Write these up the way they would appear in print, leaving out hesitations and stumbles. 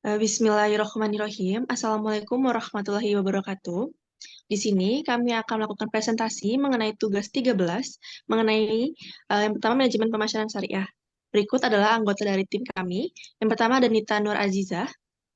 Bismillahirrahmanirrahim. Assalamualaikum warahmatullahi wabarakatuh. Di sini kami akan melakukan presentasi mengenai tugas 13, mengenai yang pertama manajemen pemasaran syariah. Berikut adalah anggota dari tim kami. Yang pertama ada Nita Nur Azizah,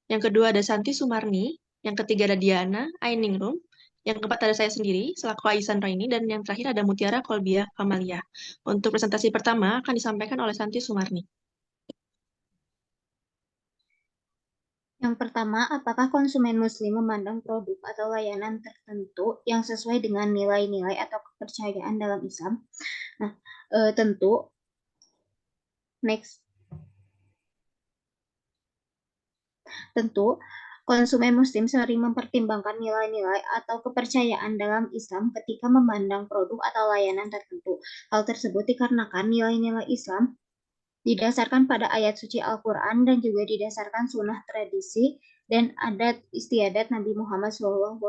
yang kedua ada Santi Sumarni, yang ketiga ada Diana Ainingrum, yang keempat ada saya sendiri, selaku Aisan Raini, dan yang terakhir ada Mutiara Kolbia Kamalia. Untuk presentasi pertama akan disampaikan oleh Santi Sumarni. Yang pertama, apakah konsumen muslim memandang produk atau layanan tertentu yang sesuai dengan nilai-nilai atau kepercayaan dalam Islam? Nah, tentu. Next. Tentu, konsumen muslim sering mempertimbangkan nilai-nilai atau kepercayaan dalam Islam ketika memandang produk atau layanan tertentu. Hal tersebut dikarenakan nilai-nilai Islam didasarkan pada ayat suci Al-Quran dan juga didasarkan sunnah tradisi dan adat istiadat Nabi Muhammad SAW.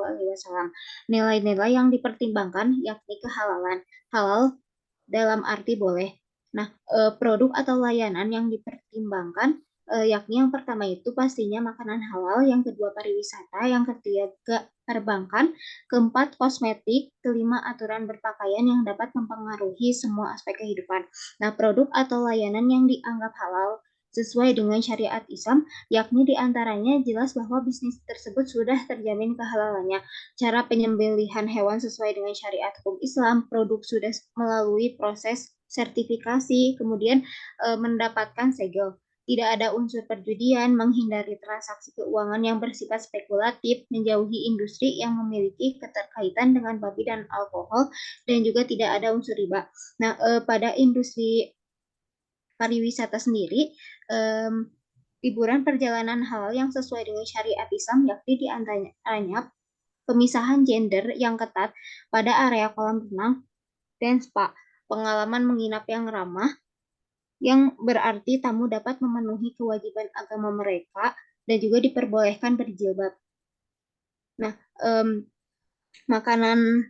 Nilai-nilai yang dipertimbangkan yakni kehalalan. Halal dalam arti boleh. Nah, produk atau layanan yang dipertimbangkan yakni yang pertama itu pastinya makanan halal, yang kedua pariwisata, yang ketiga perbankan, keempat kosmetik, kelima aturan berpakaian yang dapat mempengaruhi semua aspek kehidupan. Nah, produk atau layanan yang dianggap halal sesuai dengan syariat Islam, yakni diantaranya jelas bahwa bisnis tersebut sudah terjamin kehalalannya. Cara penyembelihan hewan sesuai dengan syariat hukum Islam, produk sudah melalui proses sertifikasi, kemudian mendapatkan segel. Tidak ada unsur perjudian, menghindari transaksi keuangan yang bersifat spekulatif, menjauhi industri yang memiliki keterkaitan dengan babi dan alkohol, dan juga tidak ada unsur riba. Nah, pada industri pariwisata sendiri, liburan perjalanan halal yang sesuai dengan syariat Islam yakni diantaranya pemisahan gender yang ketat pada area kolam renang dan spa, pengalaman menginap yang ramah, yang berarti tamu dapat memenuhi kewajiban agama mereka dan juga diperbolehkan berjilbab. Nah, makanan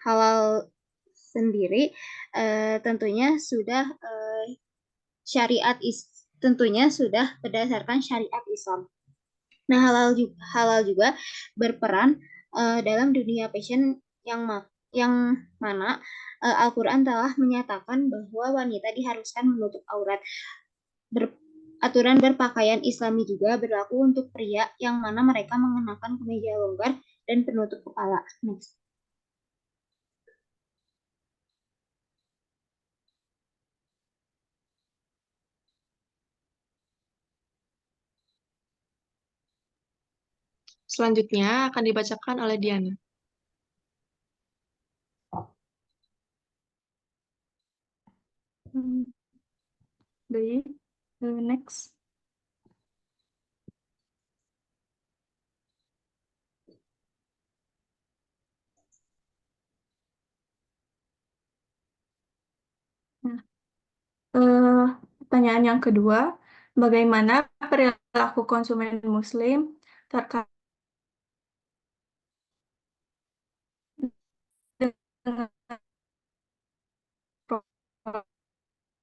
halal sendiri tentunya sudah tentunya sudah berdasarkan syariat Islam. Nah, halal juga berperan dalam dunia fashion yang mana Al-Quran telah menyatakan bahwa wanita diharuskan menutup aurat. Aturan berpakaian Islami juga berlaku untuk pria, yang mana mereka mengenakan kemeja longgar dan penutup kepala. Next. Selanjutnya akan dibacakan oleh Diana. Next. Nah, pertanyaan yang kedua, bagaimana perilaku konsumen Muslim terkait dengan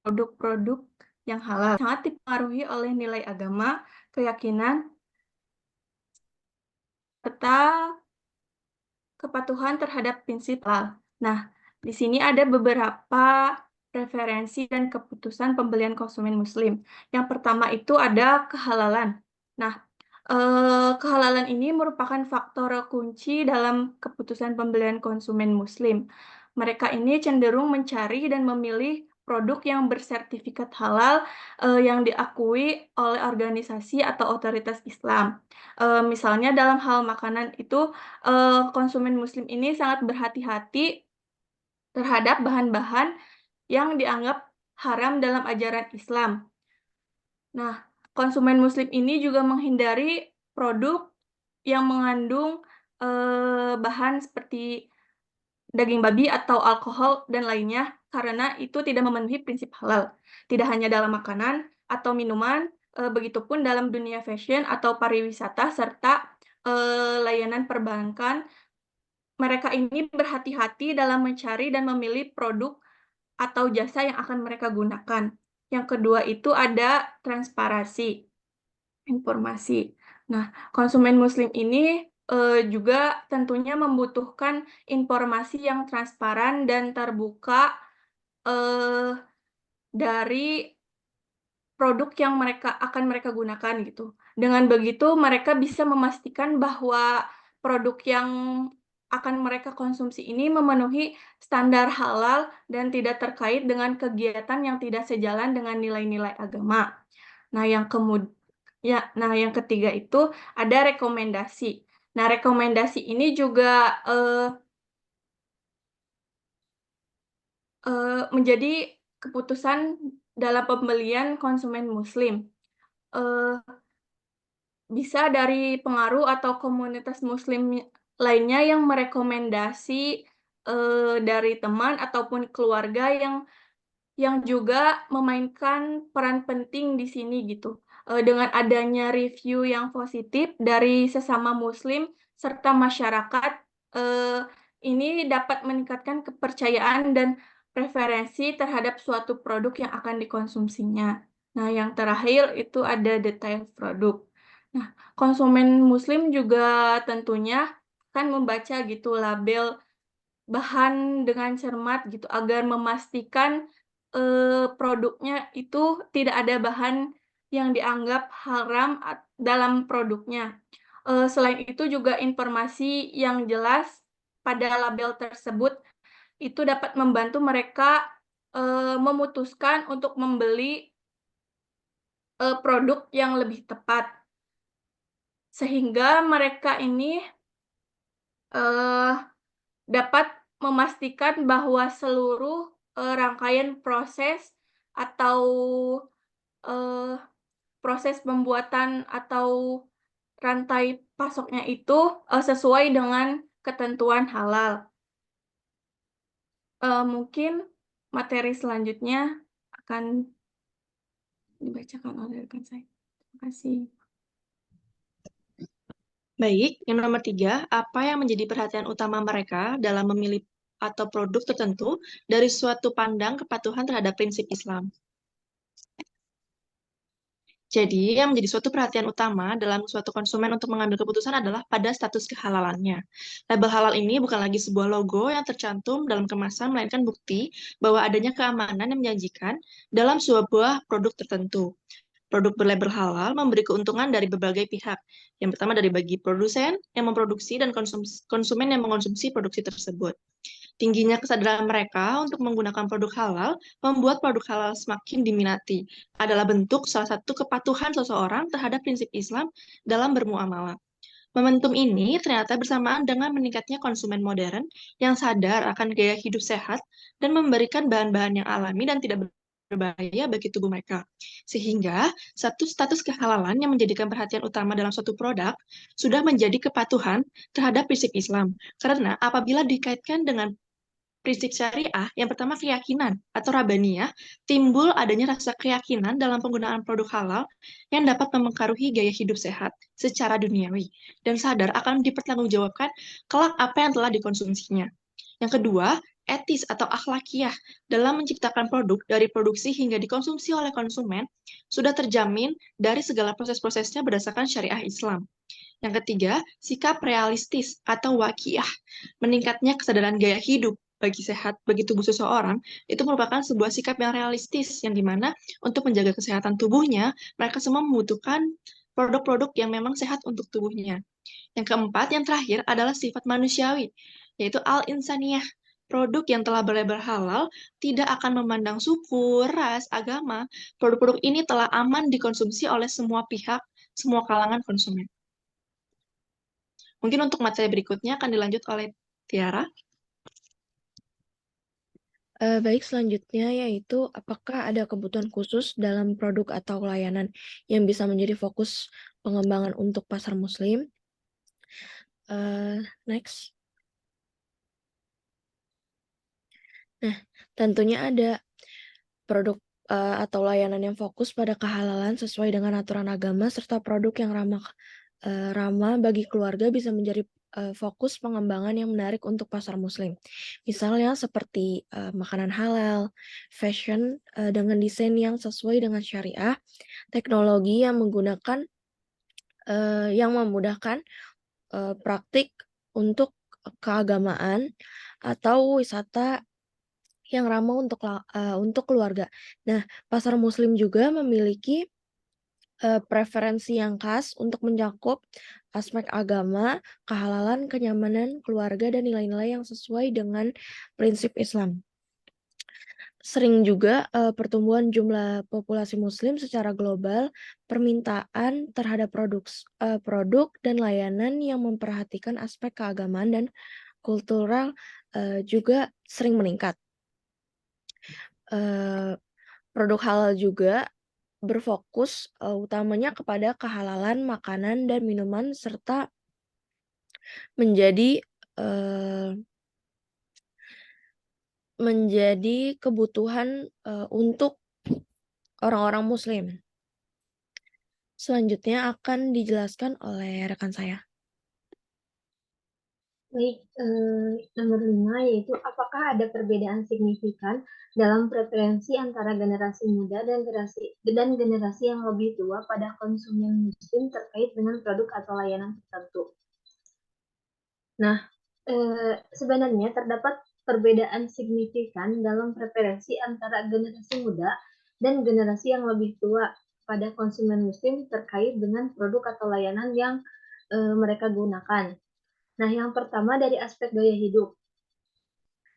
produk-produk yang halal? Sangat dipengaruhi oleh nilai agama, keyakinan, serta kepatuhan terhadap prinsip halal. Nah, di sini ada beberapa preferensi dan keputusan pembelian konsumen Muslim. Yang pertama itu ada kehalalan. Nah, kehalalan ini merupakan faktor kunci dalam keputusan pembelian konsumen Muslim. Mereka ini cenderung mencari dan memilih produk yang bersertifikat halal yang diakui oleh organisasi atau otoritas Islam. Misalnya dalam hal makanan itu, konsumen Muslim ini sangat berhati-hati terhadap bahan-bahan yang dianggap haram dalam ajaran Islam. Nah, konsumen Muslim ini juga menghindari produk yang mengandung bahan seperti daging babi atau alkohol dan lainnya, karena itu tidak memenuhi prinsip halal. Tidak hanya dalam makanan atau minuman, begitupun dalam dunia fashion atau pariwisata serta layanan perbankan. Mereka ini berhati-hati dalam mencari dan memilih produk atau jasa yang akan mereka gunakan. Yang kedua itu ada transparansi. informasi. Nah, konsumen Muslim ini juga tentunya membutuhkan informasi yang transparan dan terbuka dari produk yang akan mereka gunakan gitu. Dengan begitu mereka bisa memastikan bahwa produk yang akan mereka konsumsi ini memenuhi standar halal dan tidak terkait dengan kegiatan yang tidak sejalan dengan nilai-nilai agama. Nah, yang ketiga itu ada rekomendasi. Nah, rekomendasi ini juga menjadi keputusan dalam pembelian konsumen Muslim. Bisa dari pengaruh atau komunitas Muslim lainnya yang merekomendasi dari teman ataupun keluarga yang juga memainkan peran penting di sini gitu. Dengan adanya review yang positif dari sesama Muslim serta masyarakat, eee, ini dapat meningkatkan kepercayaan dan preferensi terhadap suatu produk yang akan dikonsumsinya. Nah, yang terakhir itu ada detail produk. Nah, konsumen Muslim juga tentunya kan membaca gitu label bahan dengan cermat gitu agar memastikan produknya itu tidak ada bahan yang dianggap haram dalam produknya. Selain itu juga informasi yang jelas pada label tersebut itu dapat membantu mereka memutuskan untuk membeli produk yang lebih tepat. Sehingga mereka ini dapat memastikan bahwa seluruh rangkaian proses atau eee, proses pembuatan atau rantai pasoknya itu sesuai dengan ketentuan halal. Mungkin materi selanjutnya akan dibacakan oleh rekan saya. Terima kasih. Baik, yang nomor 3, apa yang menjadi perhatian utama mereka dalam memilih atau produk tertentu dari suatu pandang kepatuhan terhadap prinsip Islam? Jadi, yang menjadi suatu perhatian utama dalam suatu konsumen untuk mengambil keputusan adalah pada status kehalalannya. Label halal ini bukan lagi sebuah logo yang tercantum dalam kemasan, melainkan bukti bahwa adanya keamanan yang menjanjikan dalam sebuah produk tertentu. Produk berlabel halal memberi keuntungan dari berbagai pihak. Yang pertama dari bagi produsen yang memproduksi dan konsumen yang mengkonsumsi produksi tersebut. Tingginya kesadaran mereka untuk menggunakan produk halal membuat produk halal semakin diminati. Adalah bentuk salah satu kepatuhan seseorang terhadap prinsip Islam dalam bermuamalah. Momentum ini ternyata bersamaan dengan meningkatnya konsumen modern yang sadar akan gaya hidup sehat dan memberikan bahan-bahan yang alami dan tidak berbahaya bagi tubuh mereka. Sehingga satu status kehalalan yang menjadikan perhatian utama dalam suatu produk sudah menjadi kepatuhan terhadap prinsip Islam. Karena apabila dikaitkan dengan prinsip syariah, yang pertama keyakinan atau rabaniyah, timbul adanya rasa keyakinan dalam penggunaan produk halal yang dapat mempengaruhi gaya hidup sehat secara duniawi dan sadar akan dipertanggungjawabkan kelak apa yang telah dikonsumsinya. Yang kedua, etis atau akhlakiyah dalam menciptakan produk dari produksi hingga dikonsumsi oleh konsumen sudah terjamin dari segala proses-prosesnya berdasarkan syariah Islam. Yang ketiga, sikap realistis atau wakiah, meningkatnya kesadaran gaya hidup bagi tubuh seseorang, itu merupakan sebuah sikap yang realistis, yang dimana untuk menjaga kesehatan tubuhnya, mereka semua membutuhkan produk-produk yang memang sehat untuk tubuhnya. Yang keempat, yang terakhir adalah sifat manusiawi, yaitu al-insaniyah. Produk yang telah berlabel halal tidak akan memandang suku, ras, agama. Produk-produk ini telah aman dikonsumsi oleh semua pihak, semua kalangan konsumen. Mungkin untuk materi berikutnya akan dilanjut oleh Tiara. Baik, selanjutnya yaitu apakah ada kebutuhan khusus dalam produk atau layanan yang bisa menjadi fokus pengembangan untuk pasar Muslim? Next. Nah, tentunya ada produk atau layanan yang fokus pada kehalalan sesuai dengan aturan agama serta produk yang ramah bagi keluarga bisa menjadi fokus pengembangan yang menarik untuk pasar Muslim. Misalnya seperti makanan halal, fashion dengan desain yang sesuai dengan syariah, teknologi yang menggunakan yang memudahkan praktik untuk keagamaan atau wisata yang ramah untuk keluarga. Nah, pasar muslim juga memiliki preferensi yang khas untuk mencakup aspek agama, kehalalan, kenyamanan, keluarga, dan nilai-nilai yang sesuai dengan prinsip Islam. Sering juga pertumbuhan jumlah populasi muslim secara global, permintaan terhadap produk dan layanan yang memperhatikan aspek keagamaan dan kultural juga sering meningkat. Produk halal juga berfokus utamanya kepada kehalalan makanan dan minuman serta menjadi kebutuhan untuk orang-orang muslim. Selanjutnya akan dijelaskan oleh rekan saya. Baik, nomor 5 yaitu apakah ada perbedaan signifikan dalam preferensi antara generasi muda dan generasi yang lebih tua pada konsumen muslim terkait dengan produk atau layanan tertentu. Nah, sebenarnya terdapat perbedaan signifikan dalam preferensi antara generasi muda dan generasi yang lebih tua pada konsumen muslim terkait dengan produk atau layanan yang mereka gunakan. Nah, yang pertama dari aspek gaya hidup.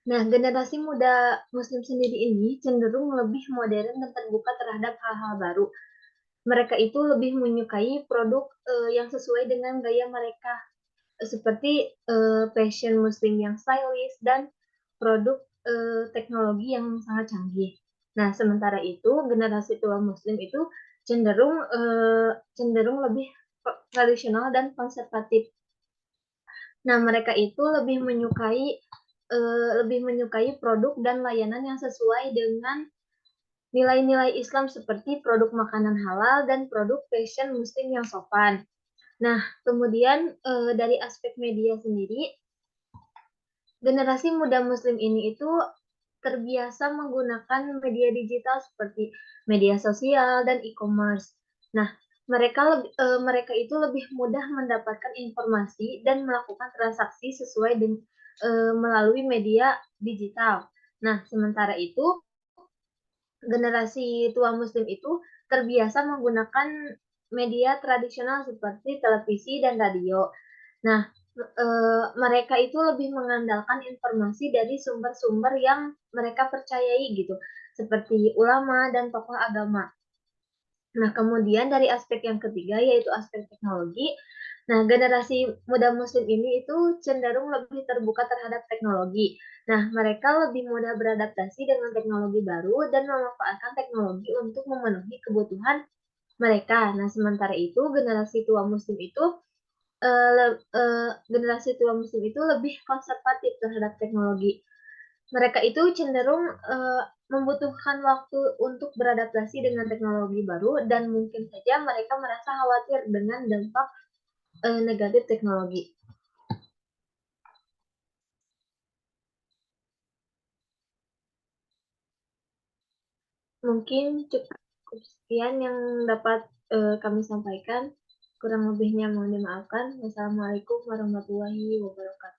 Nah, generasi muda muslim sendiri ini cenderung lebih modern dan terbuka terhadap hal-hal baru. Mereka itu lebih menyukai produk yang sesuai dengan gaya mereka, seperti fashion muslim yang stylish dan produk teknologi yang sangat canggih. Nah, sementara itu generasi tua muslim itu cenderung lebih tradisional dan konservatif. Nah, mereka itu lebih menyukai produk dan layanan yang sesuai dengan nilai-nilai Islam seperti produk makanan halal dan produk fashion muslim yang sopan. Nah, kemudian dari aspek media sendiri, generasi muda muslim ini itu terbiasa menggunakan media digital seperti media sosial dan e-commerce. Nah, mereka itu lebih mudah mendapatkan informasi dan melakukan transaksi sesuai dengan melalui media digital. Nah, sementara itu generasi tua muslim itu terbiasa menggunakan media tradisional seperti televisi dan radio. Nah, mereka itu lebih mengandalkan informasi dari sumber-sumber yang mereka percayai gitu, seperti ulama dan tokoh agama. Nah, kemudian dari aspek yang ketiga yaitu aspek teknologi. Nah, generasi muda muslim ini itu cenderung lebih terbuka terhadap teknologi. Nah, mereka lebih mudah beradaptasi dengan teknologi baru dan memanfaatkan teknologi untuk memenuhi kebutuhan mereka. Nah, sementara itu generasi tua muslim itu lebih konservatif terhadap teknologi. Mereka itu cenderung membutuhkan waktu untuk beradaptasi dengan teknologi baru dan mungkin saja mereka merasa khawatir dengan dampak negatif teknologi. Mungkin cukup sekian yang dapat kami sampaikan. Kurang lebihnya mohon dimaafkan. Wassalamualaikum warahmatullahi wabarakatuh.